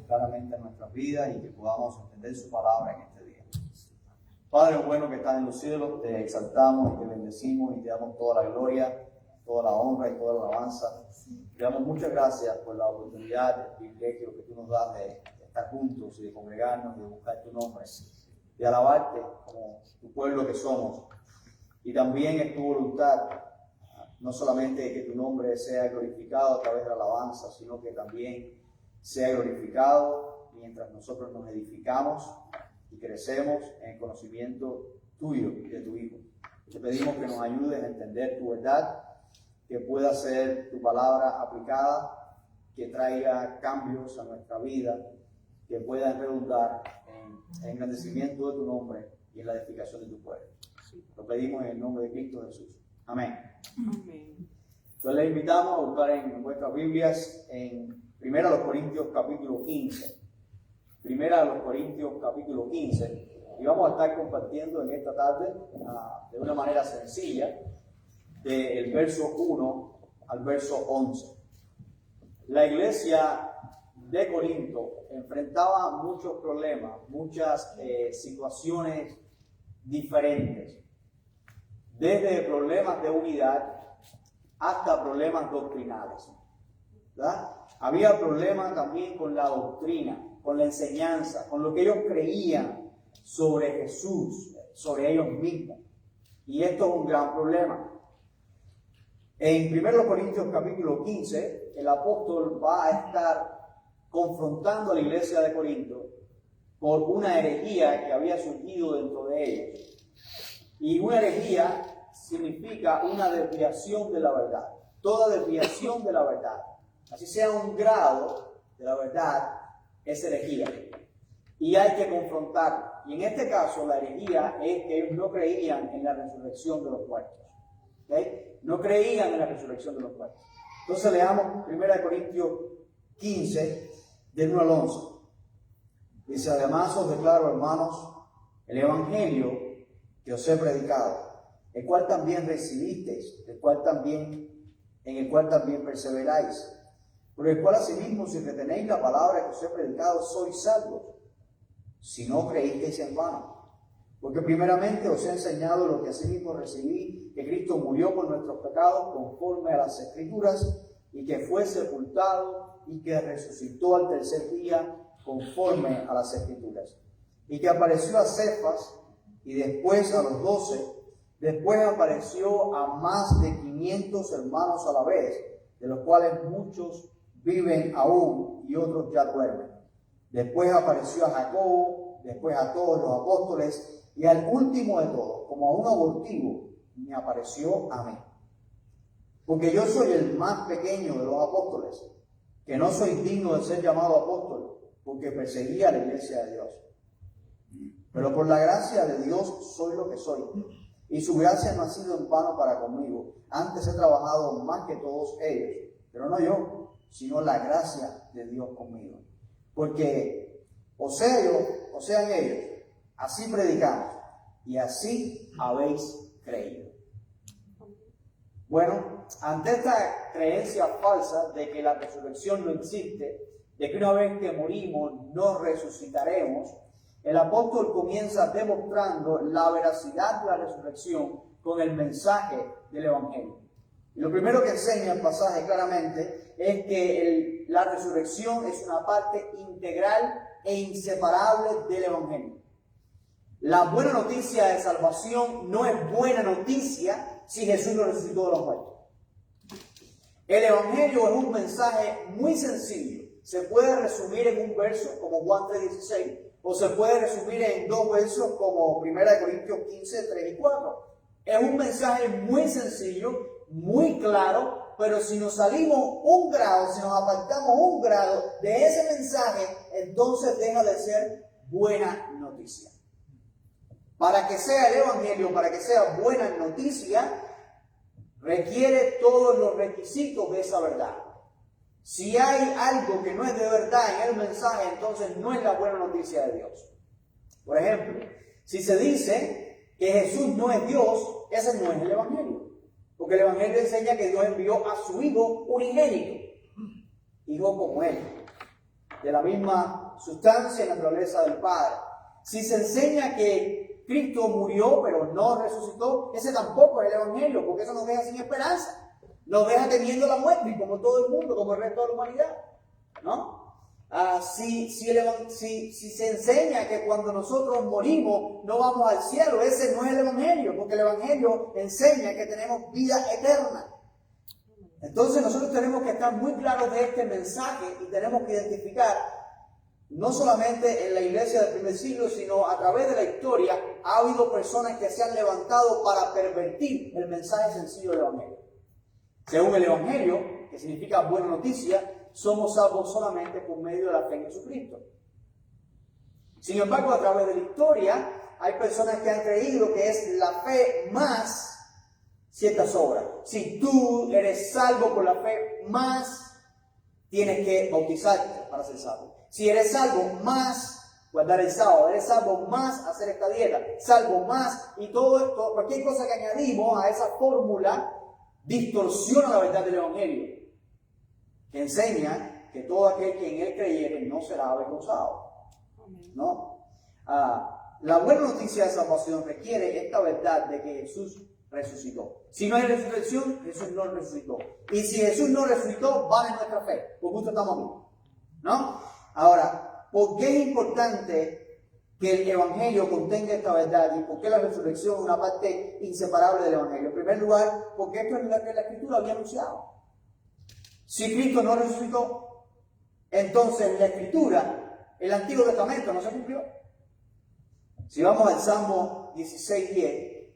claramente en nuestras vidas y que podamos entender su palabra en este día. Padre bueno que estás en los cielos, te exaltamos y te bendecimos y te damos toda la gloria, toda la honra y toda la alabanza. Te damos muchas gracias por la oportunidad, el privilegio que tú nos das de estar juntos y de congregarnos y de buscar tu nombre, de alabarte como tu pueblo que somos. Y también es tu voluntad, no solamente que tu nombre sea glorificado a través de la alabanza, sino que también sea glorificado mientras nosotros nos edificamos y crecemos en el conocimiento tuyo y de tu Hijo. Te pedimos que nos ayudes a entender tu verdad, que pueda ser tu palabra aplicada, que traiga cambios a nuestra vida, que pueda redundar en el engrandecimiento de tu nombre y en la edificación de tu pueblo. Lo pedimos en el nombre de Cristo Jesús. Amén. Amén. Entonces les invitamos a buscar en vuestras Biblias en 1 Corintios capítulo 15. 1 Corintios capítulo 15. Y vamos a estar compartiendo en esta tarde de una manera sencilla del verso 1 al verso 11. La iglesia de Corinto enfrentaba muchos problemas, muchas situaciones diferentes, desde problemas de unidad hasta problemas doctrinales, ¿verdad? Había problemas también con la doctrina, con la enseñanza, con lo que ellos creían sobre Jesús, sobre ellos mismos. Y esto es un gran problema. En 1 Corintios capítulo 15, el apóstol va a estar confrontando a la iglesia de Corinto por una herejía que había surgido dentro de ellos. Y una herejía significa una desviación de la verdad. Toda desviación de la verdad, así sea un grado de la verdad, es herejía. Y hay que confrontarla. Y en este caso, la herejía es que ellos no creían en la resurrección de los muertos. ¿Okay? No creían en la resurrección de los muertos. Entonces leamos 1 Corintios 15, del 1 al 11. Dice: además os declaro, hermanos, el evangelio que os he predicado, el cual también recibisteis, en el cual también perseveráis, por el cual asimismo, si retenéis la palabra que os he predicado, sois salvos, si no creísteis en vano. Porque primeramente os he enseñado lo que asimismo recibí, que Cristo murió por nuestros pecados conforme a las Escrituras, y que fue sepultado y que resucitó al tercer día conforme a las Escrituras, y que apareció a Cefas y después a los 12, después apareció a más de 500 hermanos a la vez, de los cuales muchos viven aún y otros ya duermen. Después apareció a Jacobo, después a todos los apóstoles, y al último de todos, como a un abortivo, me apareció a mí. Porque yo soy el más pequeño de los apóstoles, que no soy digno de ser llamado apóstol, porque perseguía a la iglesia de Dios. Pero por la gracia de Dios soy lo que soy, y su gracia no ha sido en vano para conmigo. Antes he trabajado más que todos ellos, pero no yo, sino la gracia de Dios conmigo. Porque o sea yo, o sean ellos, así predicamos, y así habéis creído. Bueno, ante esta creencia falsa de que la resurrección no existe, de que una vez que morimos no resucitaremos, el apóstol comienza demostrando la veracidad de la resurrección con el mensaje del Evangelio. Y lo primero que enseña el pasaje claramente es que la resurrección es una parte integral e inseparable del Evangelio. La buena noticia de salvación no es buena noticia si Jesús no resucitó de los muertos. El Evangelio es un mensaje muy sencillo. Se puede resumir en un verso como Juan 3:16, o se puede resumir en dos versos como 1 Corintios 15, 3 y 4. Es un mensaje muy sencillo, muy claro, pero si nos salimos un grado, si nos apartamos un grado de ese mensaje, entonces deja de ser buena noticia. Para que sea el Evangelio, para que sea buena noticia, requiere todos los requisitos de esa verdad. Si hay algo que no es de verdad en el mensaje, entonces no es la buena noticia de Dios. Por ejemplo, si se dice que Jesús no es Dios, ese no es el Evangelio. Porque el Evangelio enseña que Dios envió a su Hijo unigénito, Hijo como Él. de la misma sustancia y naturaleza del Padre. Si se enseña que Cristo murió pero no resucitó, ese tampoco es el Evangelio, porque eso nos deja sin esperanza. Nos deja temiendo la muerte, y como todo el mundo, como el resto de la humanidad, ¿no? Si se enseña que cuando nosotros morimos no vamos al cielo, ese no es el Evangelio, porque el Evangelio enseña que tenemos vida eterna. Entonces nosotros tenemos que estar muy claros de este mensaje y tenemos que identificar, no solamente en la iglesia del primer siglo, sino a través de la historia, ha habido personas que se han levantado para pervertir el mensaje sencillo del Evangelio. Según el Evangelio, que significa buena noticia, somos salvos solamente por medio de la fe en Jesucristo. Sin embargo, a través de la historia, hay personas que han creído que es la fe más ciertas obras. Si tú eres salvo por la fe, más tienes que bautizarte para ser salvo. Si eres salvo, más guardar el sábado. Eres salvo, más hacer esta dieta. Salvo, más. Y todo esto, cualquier cosa que añadimos a esa fórmula, distorsiona la verdad del Evangelio, que enseña que todo aquel que en él creyere no será avergonzado. ¿No? La buena noticia de salvación requiere esta verdad de que Jesús resucitó. Si no hay resurrección, Jesús no resucitó. Y si Jesús no resucitó, vale nuestra fe, porque justo estamos aquí, ¿no? Ahora, ¿por qué es importante que el Evangelio contenga esta verdad? ¿Y por qué la resurrección es una parte inseparable del Evangelio? En primer lugar, porque esto es lo que la Escritura había anunciado. Si Cristo no resucitó, entonces la Escritura, el Antiguo Testamento, no se cumplió. Si vamos al Salmo 16:10,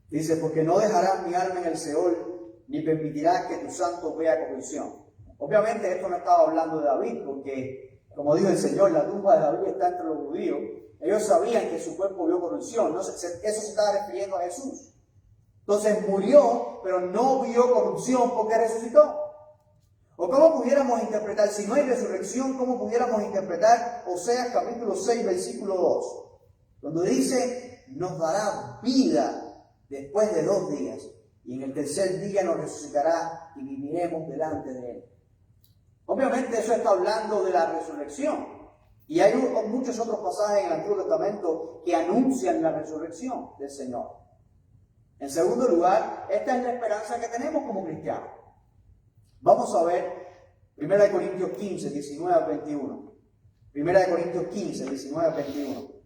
dice, porque no dejarás mi alma en el Seol, ni permitirás que tu santo vea corrupción. Obviamente esto no estaba hablando de David, porque, como dijo el Señor, la tumba de David está entre los judíos. Ellos sabían que su cuerpo vio corrupción. Eso se estaba refiriendo a Jesús. Entonces murió, pero no vio corrupción porque resucitó. ¿O cómo pudiéramos interpretar, si no hay resurrección, cómo pudiéramos interpretar Oseas capítulo 6, versículo 2? Cuando dice, nos dará vida después de 2 días, y en el tercer día nos resucitará y viviremos delante de él. Obviamente eso está hablando de la resurrección. Y hay muchos otros pasajes en el Antiguo Testamento que anuncian la resurrección del Señor. En segundo lugar, esta es la esperanza que tenemos como cristianos. Vamos a ver 1 Corintios 15, 19 al 21. 1 Corintios 15, 19 al 21.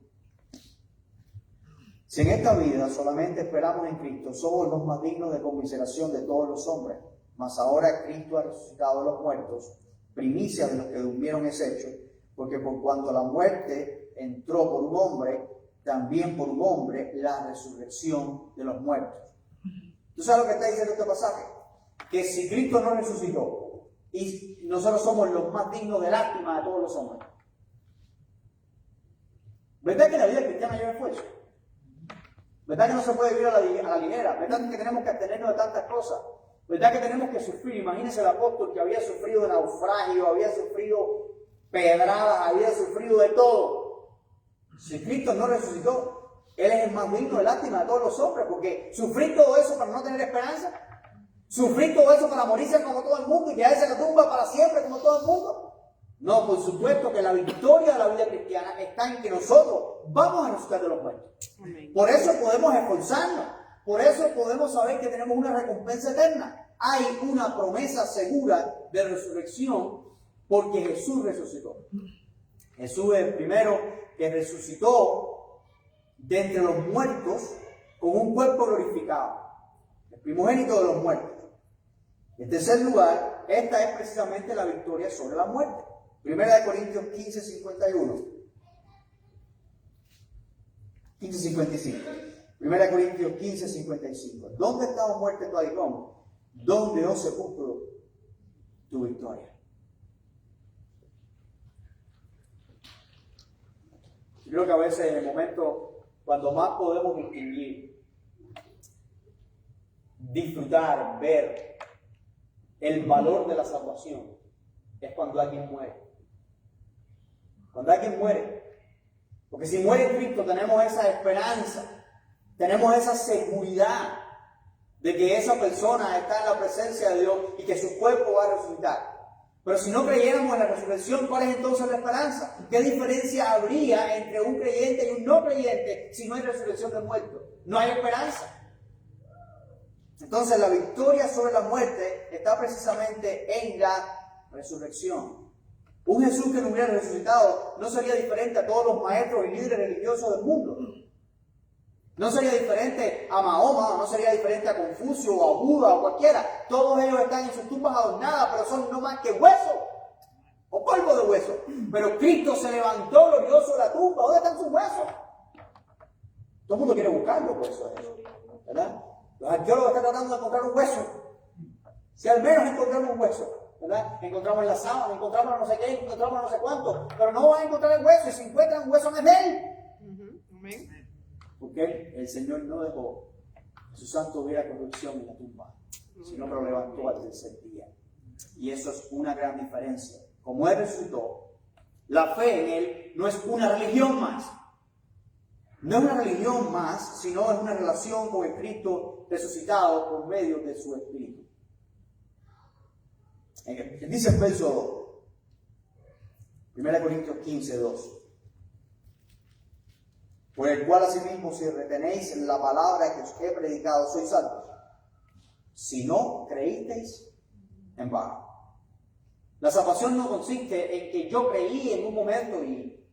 Si en esta vida solamente esperamos en Cristo, somos los más dignos de conmiseración de todos los hombres. Mas ahora Cristo ha resucitado de los muertos, primicia de los que durmieron es hecho, porque por cuanto la muerte entró por un hombre, también por un hombre la resurrección de los muertos. ¿Tú sabes lo que está diciendo este pasaje? Que si Cristo no resucitó y nosotros somos los más dignos de lástima de todos los hombres. ¿Verdad que la vida cristiana lleva esfuerzo? ¿Verdad que no se puede vivir a la ligera? ¿Verdad que tenemos que abstenernos de tantas cosas? ¿Verdad que tenemos que sufrir? Imagínense el apóstol que había sufrido naufragio, había sufrido pedradas, había sufrido de todo. Si Cristo no resucitó, Él es el más digno de lástima de todos los hombres, porque sufrir todo eso para no tener esperanza, sufrir todo eso para morirse como todo el mundo y quedarse en la tumba para siempre como todo el mundo. No, por supuesto que la victoria de la vida cristiana está en que nosotros vamos a resucitar de los muertos. Por eso podemos esforzarnos, por eso podemos saber que tenemos una recompensa eterna. Hay una promesa segura de resurrección porque Jesús resucitó. Jesús es el primero que resucitó de entre los muertos con un cuerpo glorificado, el primogénito de los muertos. En tercer lugar, esta es precisamente la victoria sobre la muerte. 1 Corintios 15, 51. 15, 55. 1 Corintios 15, 55. ¿Dónde está, oh muerte, tu aguijón? ¿Dónde, oh sepulcro, tu victoria? Yo creo que a veces en el momento cuando más podemos distinguir, disfrutar, ver el valor de la salvación es cuando alguien muere. Cuando alguien muere. Porque si muere Cristo tenemos esa esperanza, tenemos esa seguridad de que esa persona está en la presencia de Dios y que su cuerpo va a resucitar. Pero si no creyéramos en la resurrección, ¿cuál es entonces la esperanza? ¿Qué diferencia habría entre un creyente y un no creyente si no hay resurrección de muertos? No hay esperanza. Entonces la victoria sobre la muerte está precisamente en la resurrección. Un Jesús que no hubiera resucitado no sería diferente a todos los maestros y líderes religiosos del mundo. No sería diferente a Mahoma, no sería diferente a Confucio o a Buda o cualquiera. Todos ellos están en sus tumbas adornadas, pero son no más que huesos o polvo de hueso. Pero Cristo se levantó glorioso de la tumba. ¿Dónde están sus huesos? Todo el mundo quiere buscar los huesos, ¿verdad? Los arqueólogos están tratando de encontrar un hueso. Si al menos encontramos un hueso, ¿verdad? Encontramos la sábana, encontramos no sé qué, encontramos no sé cuánto, pero no van a encontrar el hueso. Y si encuentran un hueso, no es de él. Amén. Porque el Señor no dejó que su santo hubiera corrupción en la tumba, sino que lo levantó al tercer día. Y eso es una gran diferencia. Como Él resucitó, la fe en Él no es una religión más. No es una religión más, sino es una relación con el Cristo resucitado por medio de su Espíritu. Dice el verso 1 Corintios 15, 2. Por el cual asimismo si retenéis la palabra que os he predicado, sois salvos. Si no creísteis, en vano. La salvación no consiste en que yo creí en un momento y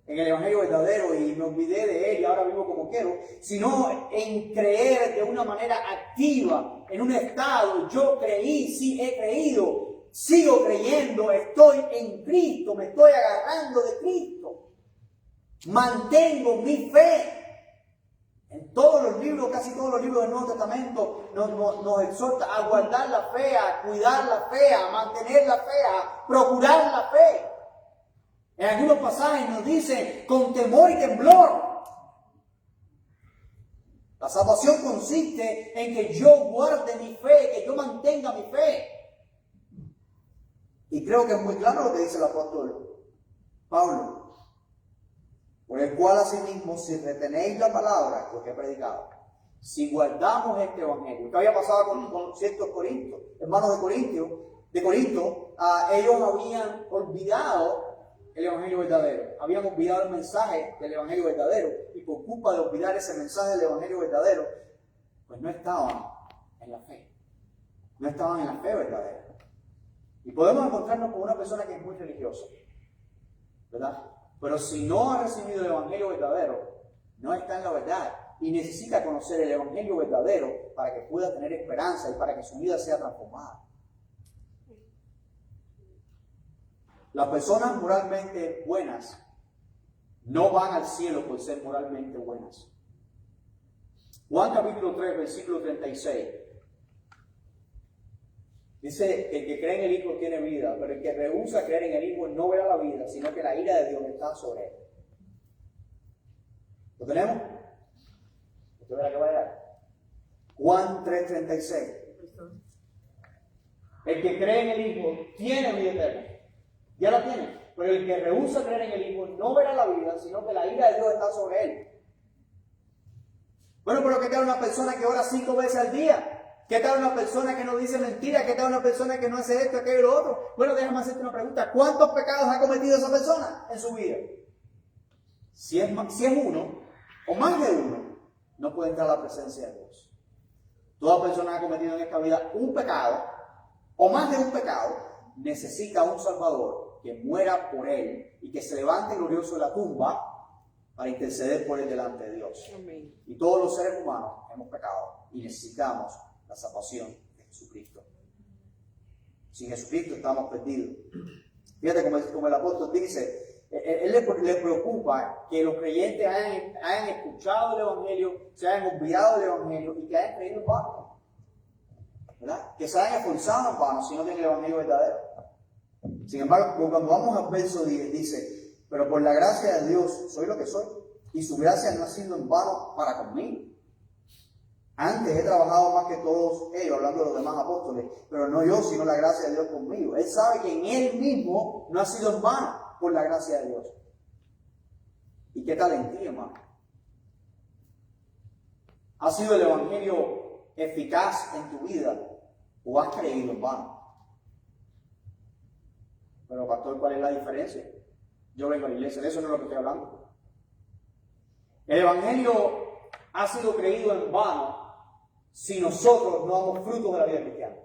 en el Evangelio verdadero y me olvidé de él y ahora vivo como quiero, sino en creer de una manera activa, en un estado. Yo creí, sí he creído, sigo creyendo, estoy en Cristo, me estoy agarrando de Cristo. Mantengo mi fe. En todos los libros, casi todos los libros del Nuevo Testamento nos exhorta a guardar la fe, a cuidar la fe, a mantener la fe, a procurar la fe. En algunos pasajes nos dice con temor y temblor. La salvación consiste en que yo guarde mi fe, que yo mantenga mi fe. Y creo que es muy claro lo que dice el apóstol Pablo. Por el cual asimismo, si retenéis la palabra que os he predicado, si guardamos este evangelio. ¿Qué había pasado con ciertos corintios, hermanos de Corinto? Ellos habían olvidado el evangelio verdadero, habían olvidado el mensaje del evangelio verdadero, y por culpa de olvidar ese mensaje del evangelio verdadero, pues no estaban en la fe, no estaban en la fe verdadera. Y podemos encontrarnos con una persona que es muy religiosa, ¿verdad? Pero si no ha recibido el evangelio verdadero, no está en la verdad y necesita conocer el evangelio verdadero para que pueda tener esperanza y para que su vida sea transformada. Las personas moralmente buenas no van al cielo por ser moralmente buenas. Juan capítulo 3, versículo 36. Dice que el que cree en el Hijo tiene vida, pero el que rehúsa creer en el Hijo no verá la vida, sino que la ira de Dios está sobre él. ¿Lo tenemos? ¿Usted verá que va a llegar? Juan 3:36. El que cree en el Hijo tiene vida eterna. Ya la tiene. Pero el que rehúsa creer en el Hijo no verá la vida, sino que la ira de Dios está sobre él. Bueno, pero ¿qué tal una persona que ora 5 veces al día? ¿Qué tal una persona que no dice mentiras? ¿Qué tal una persona que no hace esto, aquello y lo otro? Bueno, déjame hacerte una pregunta. ¿Cuántos pecados ha cometido esa persona en su vida? Si es uno, o más de uno, no puede entrar a la presencia de Dios. Toda persona que ha cometido en esta vida un pecado, o más de un pecado, necesita un Salvador que muera por él y que se levante glorioso de la tumba para interceder por él delante de Dios. Amén. Y todos los seres humanos hemos pecado y necesitamos la salvación de Jesucristo. Sin Jesucristo estamos perdidos. Fíjate como el apóstol dice, él le preocupa que los creyentes hayan escuchado el Evangelio, se hayan olvidado del Evangelio y que hayan creído en vano, ¿verdad? Que se hayan esforzado en vano si no tienen el Evangelio verdadero. Sin embargo, cuando vamos al verso 10, dice, pero por la gracia de Dios soy lo que soy, y su gracia no ha sido en vano para conmigo. Antes he trabajado más que todos ellos, hablando de los demás apóstoles, pero no yo, sino la gracia de Dios conmigo. Él sabe que en él mismo no ha sido en vano por la gracia de Dios. ¿Y qué tal en ti, hermano? ¿Ha sido el evangelio eficaz en tu vida o has creído en vano. Pero pastor, ¿cuál es la diferencia? Yo vengo a la iglesia, de eso no es lo que estoy hablando. El evangelio ha sido creído en vano si nosotros no damos frutos de la vida cristiana.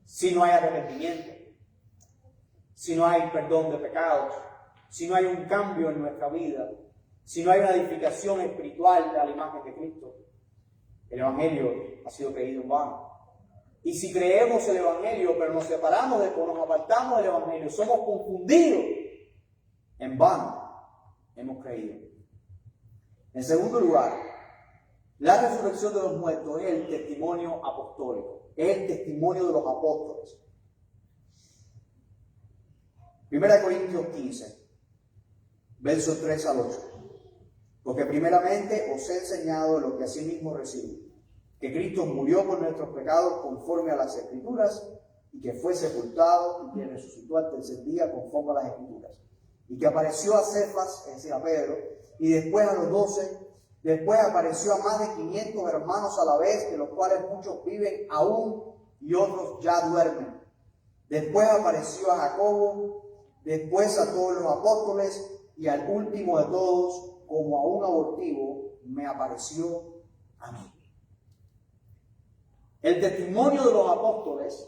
Si no hay arrepentimiento, si no hay perdón de pecados, si no hay un cambio en nuestra vida, si no hay una edificación espiritual a la imagen de Cristo, el evangelio ha sido creído en vano. Y si creemos el evangelio, pero nos separamos de nos apartamos del evangelio, somos confundidos, en vano hemos creído. En segundo lugar, la resurrección de los muertos es el testimonio apostólico, es el testimonio de los apóstoles. 1 Corintios 15, versos 3 al 8. Porque primeramente os he enseñado lo que asimismo recibí, que Cristo murió por nuestros pecados conforme a las Escrituras, y que fue sepultado y que resucitó al tercer día conforme a las Escrituras, y que apareció a Cefas, es decir, a Pedro, y después a los 12, después apareció a más de 500 hermanos a la vez, de los cuales muchos viven aún y otros ya duermen. Después apareció a Jacobo, después a todos los apóstoles, y al último de todos, como a un abortivo, me apareció a mí. El testimonio de los apóstoles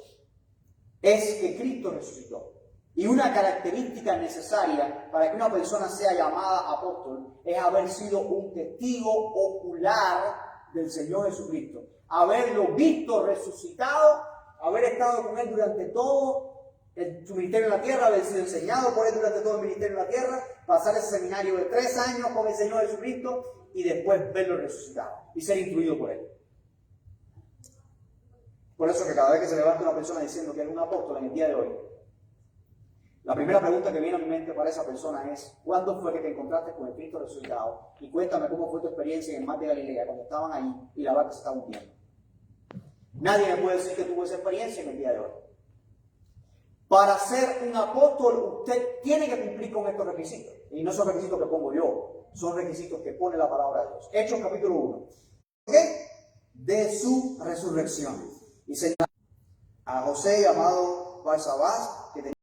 es que Cristo resucitó. Y una característica necesaria para que una persona sea llamada apóstol es haber sido un testigo ocular del Señor Jesucristo, haberlo visto resucitado, haber estado con Él durante todo su ministerio en la tierra, haber sido enseñado por Él durante todo el ministerio en la tierra, pasar ese seminario de 3 años con el Señor Jesucristo y después verlo resucitado y ser instruido por Él. Por eso que cada vez que se levanta una persona diciendo que es un apóstol en el día de hoy, la primera pregunta que viene a mi mente para esa persona es: ¿cuándo fue que te encontraste con el Cristo resucitado? Y cuéntame cómo fue tu experiencia en el mar de Galilea cuando estaban ahí y la barca se estaba hundiendo. Nadie me puede decir que tuvo esa experiencia en el día de hoy. Para ser un apóstol, usted tiene que cumplir con estos requisitos. Y no son requisitos que pongo yo, son requisitos que pone la palabra de Dios. Hechos capítulo 1. ¿Qué? De su resurrección. Y señala a José llamado Barsabás, que tenía